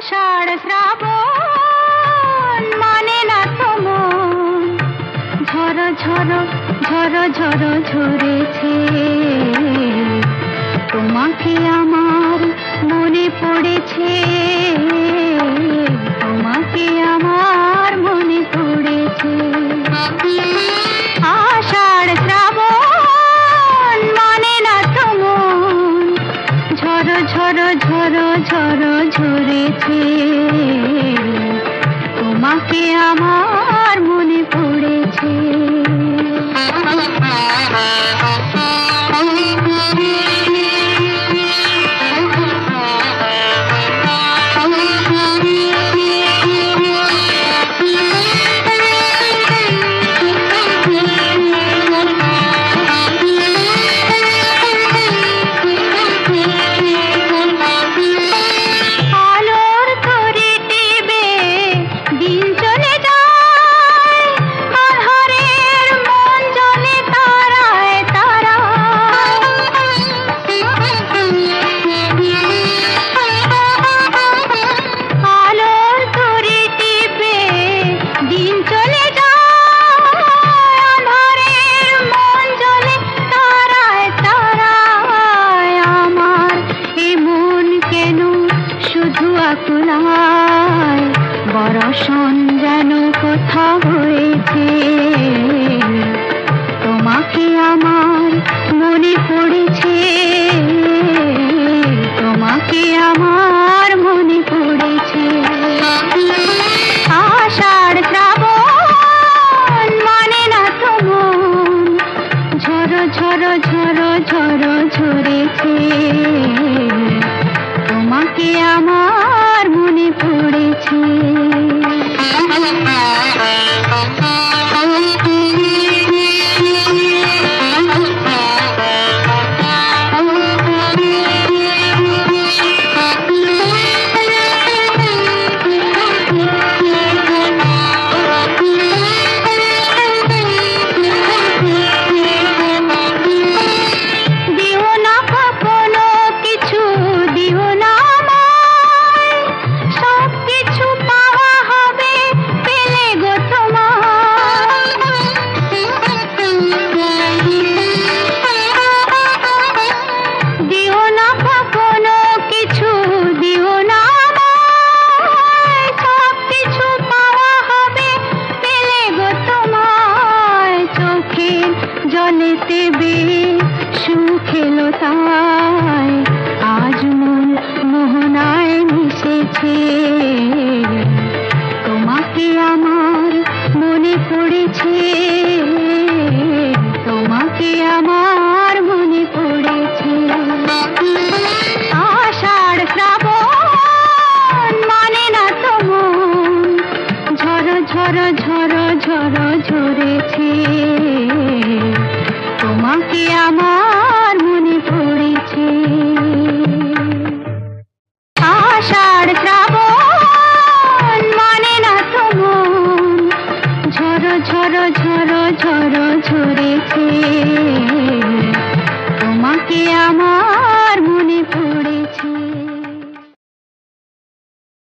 আষাঢ় শ্রাবণ মানে না তো মন, ঝড় ঝড় ঝড় ঝড় ঝরেছে। তোমাকে আমার মনে পড়েছে, তোমাকে আমার মনে পড়েছে। আষাঢ় শ্রাবণ মানে না তো মন, ঝড় ঝড় ঝড় ঝড় ঝরেছে। তোমাকে আমার মনে পড়েছে। বরষণ যেন কোথা হয়েছে, তোমাকে আমার মনে পড়েছে, তোমাকে আমার মনে পড়েছে। আষাঢ় শ্রাবণ মানে না তো মন, ঝড় ঝড় ঝড় ঝড় ঝরেছে। তোমাকে আমার মনে পড়েছে। জলেতে সুখ এলো তাই আজ মন মোহনায় মিশেছে। তোমাকে আমার মনে পড়েছে, তোমাকে আমার মনে পড়েছে। আষাঢ় শ্রাবণ মানে না তো মন, ঝড় ঝড় ঝড় ঝড় ঝরেছে। তোমাকে আমার মনে পড়েছে। আষাঢ় শ্রাবণ মানে না তো মন, ঝড় ঝড় ঝড় ঝড় ঝরেছে। তোমাকে আমার